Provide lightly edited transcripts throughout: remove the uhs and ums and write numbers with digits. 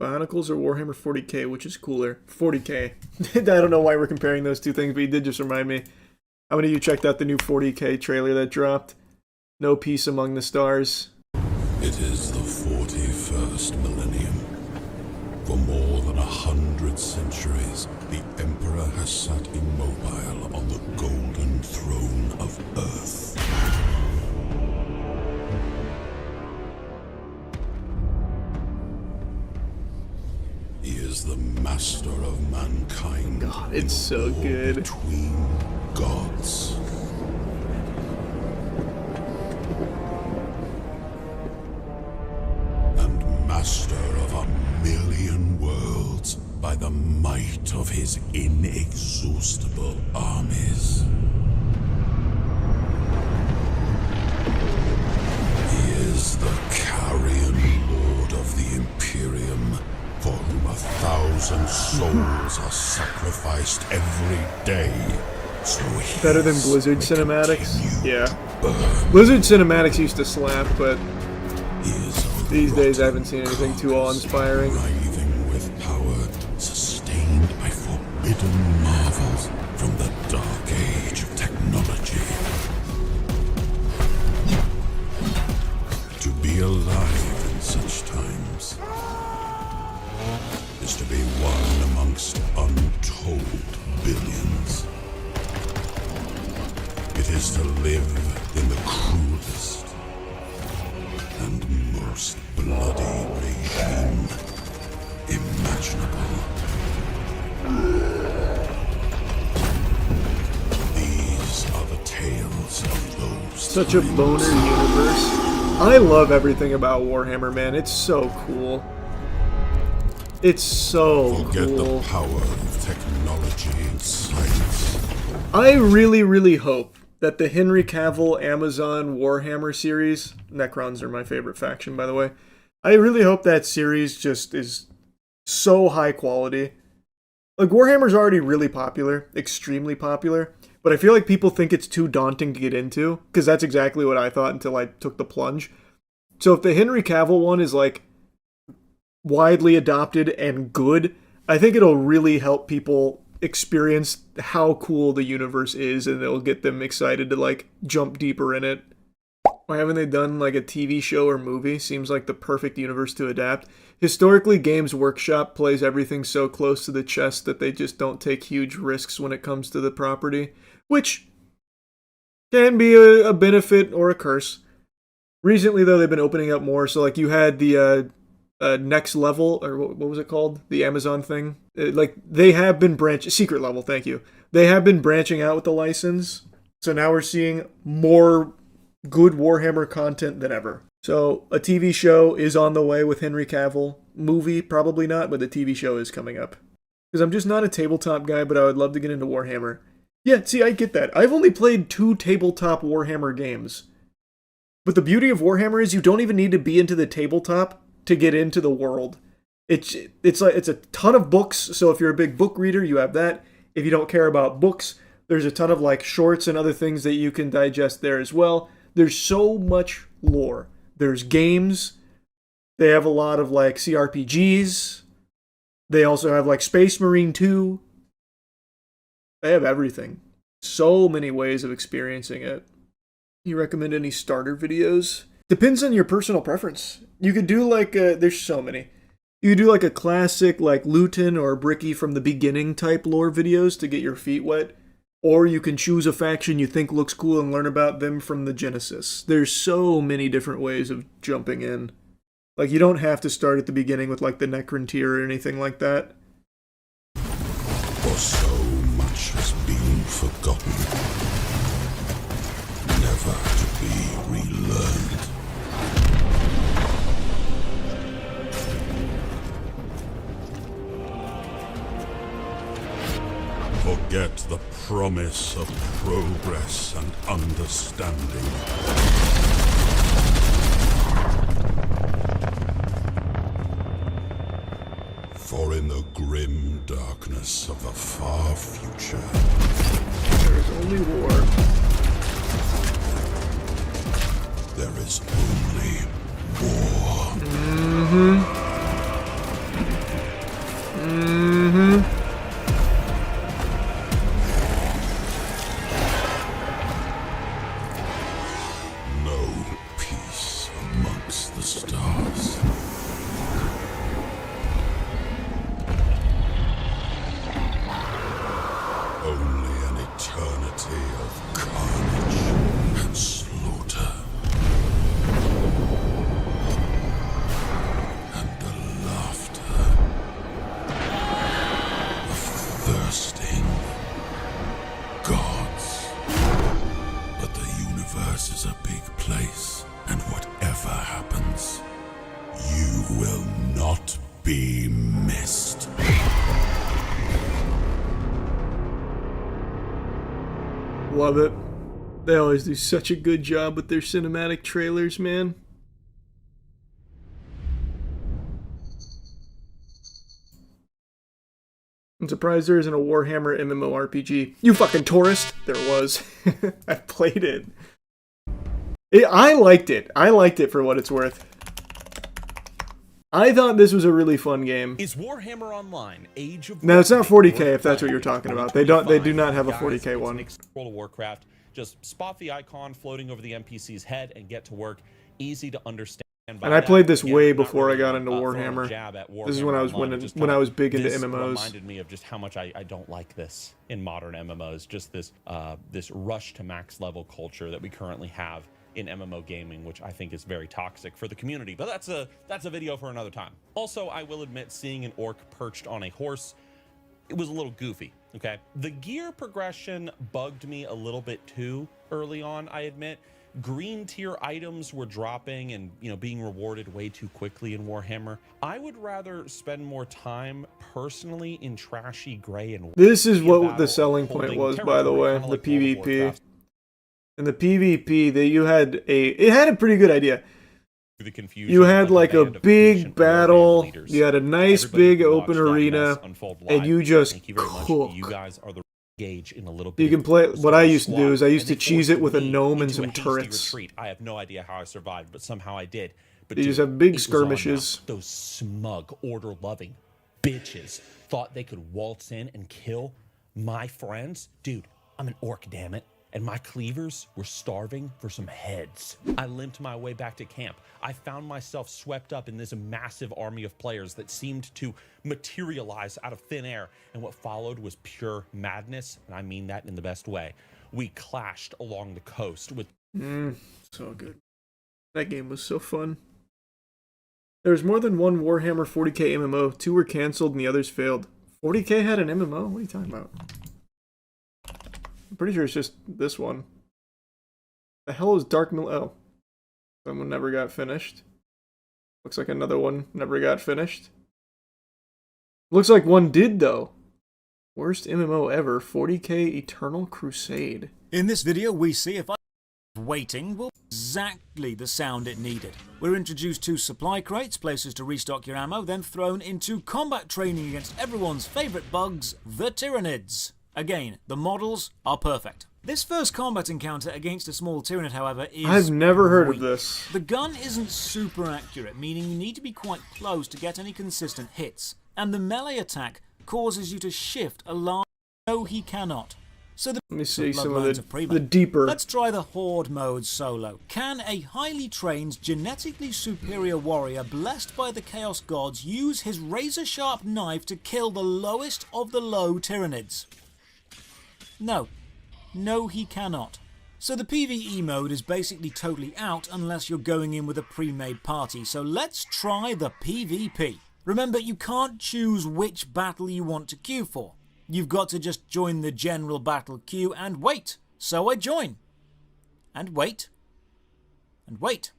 Bionicles or Warhammer 40k, which is cooler? 40k. I don't know why we're comparing those two things, but you did just remind me. How many of you checked out the new 40k trailer that dropped? No Peace Among the Stars. It is the 41st millennium. For more than 100 centuries, the Emperor has sat immobile on the golden throne of Earth. He is the master of mankind. God, it's so good. Between gods. And master of 1,000,000 worlds by the might of his inexhaustible armies. He is the carrion lord of the Imperium, for whom 1,000 souls are sacrificed every day. So better than Blizzard cinematics? Yeah. Burn. Blizzard cinematics used to slap, but these days I haven't seen anything too awe-inspiring. Writhing with power, sustained by forbidden marvels from the dark age of technology. To be alive in such times is to be one amongst untold billions. It is to live in the cruelest and most bloody regime imaginable. These are the tales of those Such a times. boner universe. I love everything about Warhammer, man. It's so cool. It's so Forget cool. the power of technology and science. I really, really hope that the Henry Cavill Amazon Warhammer series, Necrons are my favorite faction, by the way. I really hope that series just is so high quality. Like, Warhammer's already really popular, extremely popular, but I feel like people think it's too daunting to get into, because that's exactly what I thought until I took the plunge. So if the Henry Cavill one is, like, widely adopted and good, I think it'll really help people experience how cool the universe is, and it'll get them excited to like jump deeper in it. Why haven't they done like a TV show or movie? Seems like the perfect universe to adapt. Historically, Games Workshop plays everything so close to the chest that they just don't take huge risks when it comes to the property, which can be a benefit or a curse. Recently, though, they've been opening up more. So, like, you had the Next Level, or what was it called? The Amazon thing. Like, they have been Secret Level, thank you. They have been branching out with the license. So now we're seeing more good Warhammer content than ever. So a TV show is on the way with Henry Cavill. Movie, probably not, but the TV show is coming up. Because I'm just not a tabletop guy, but I would love to get into Warhammer. Yeah, see, I get that. I've only played 2 tabletop Warhammer games. But the beauty of Warhammer is you don't even need to be into the tabletop to get into the world. It's a ton of books, so if you're a big book reader, you have that. If you don't care about books, there's a ton of like shorts and other things that you can digest there as well. There's so much lore. There's games. They have a lot of like CRPGs. They also have like Space Marine 2. They have everything. So many ways of experiencing it. You recommend any starter videos? Depends on your personal preference. You could do like there's so many. You could do like a classic like Luton or Bricky from the beginning type lore videos to get your feet wet. Or you can choose a faction you think looks cool and learn about them from the Genesis. There's so many different ways of jumping in. Like, you don't have to start at the beginning with like the Necron or anything like that. For so much has been forgotten, never to be relearned. Forget the promise of progress and understanding. For in the grim darkness of the far future, There is only war. there is only war. Mm-hmm. No peace amongst the stars. Only an eternity of carnage and slaughter. And the laughter of thirsting gods. But the universe is a big place, and whatever happens, you will not be missed. Love it. They always do such a good job with their cinematic trailers, man. I'm surprised there isn't a Warhammer MMORPG. You fucking tourist! There was. I played it. I liked it. I liked it for what it's worth. I thought this was a really fun game. Is Warhammer Online Age of Now it's not 40K if that's what you're talking about. They do not have a 40K one. World of Warcraft. Just spot the icon floating over the NPC's head and get to work. Easy to understand. And I played this way before I got into Warhammer. This is when I was when I was big into MMOs. Reminded me of just how much I don't like this in modern MMOs. Just this this rush to max level culture that we currently have in MMO gaming, which I think is very toxic for the community. But that's a video for another time. Also, I will admit, seeing an orc perched on a horse, it was a little goofy. Okay, the gear progression bugged me a little bit too early on, I admit. Green tier items were dropping and, you know, being rewarded way too quickly in Warhammer. I would rather spend more time personally in trashy gray and this is what the selling point was, by the way, the PvP. And the PvP, that you had it had a pretty good idea. The confusion, you had like a big battle, you had a nice big open arena, and you just cook. You guys are the gauge in a little bit. You can play. What I used to do is I used to cheese it with a gnome and some turrets. I have no idea how I survived, but somehow I did. But you just have big skirmishes. Those smug, order-loving bitches thought they could waltz in and kill my friends. Dude, I'm an orc, damn it. And my cleavers were starving for some heads. I limped my way back to camp. I found myself swept up in this massive army of players that seemed to materialize out of thin air. And what followed was pure madness, and I mean that in the best way. We clashed along the coast with... So good. That game was so fun. There was more than one Warhammer 40K MMO. 2 were cancelled and the others failed. 40K had an MMO? What are you talking about? I'm pretty sure it's just this one. The hell is Dark Mill? Oh. Someone never got finished. Looks like another one never got finished. Looks like one did, though. Worst MMO ever, 40K Eternal Crusade. In this video, we see if waiting will be exactly the sound it needed. We're introduced to supply crates, places to restock your ammo, then thrown into combat training against everyone's favourite bugs, the Tyranids. Again, the models are perfect. This first combat encounter against a small Tyranid, however, is I've never heard weak. of this. The gun isn't super accurate, meaning you need to be quite close to get any consistent hits, and the melee attack causes you to shift a large... No, he cannot. So let me see some of the deeper... Let's try the Horde mode solo. Can a highly trained, genetically superior warrior blessed by the Chaos Gods use his razor-sharp knife to kill the lowest of the low Tyranids? No. No, he cannot. So the PvE mode is basically totally out unless you're going in with a pre-made party, so let's try the PvP. Remember, you can't choose which battle you want to queue for. You've got to just join the general battle queue and wait. So I join. And wait. And wait.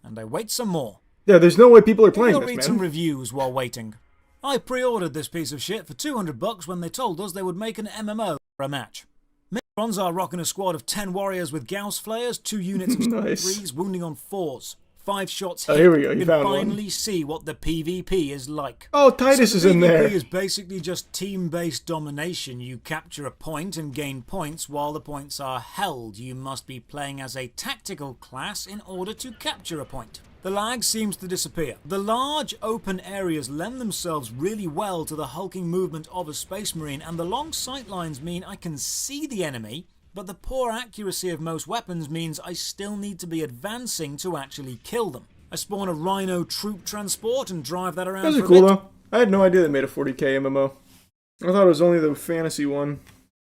And I wait some more. Yeah, there's no way people are playing I'll this, read man. some reviews while waiting. I pre-ordered this piece of shit for $200 when they told us they would make an MMO for a match. Necrons are rocking a squad of 10 warriors with Gauss flares, 2 units of Nice. 3s, wounding on 4s. 5 shots hit. Oh, here we go. You can found finally one. see what the PvP is like. Oh, Titus is in there. PvP is basically just team-based domination. You capture a point and gain points while the points are held. You must be playing as a tactical class in order to capture a point. The lag seems to disappear. The large open areas lend themselves really well to the hulking movement of a Space Marine, and the long sightlines mean I can see the enemy, but the poor accuracy of most weapons means I still need to be advancing to actually kill them. I spawn a Rhino troop transport and drive that around Those for are a cool bit. though. I had no idea they made a 40k MMO. I thought it was only the fantasy one.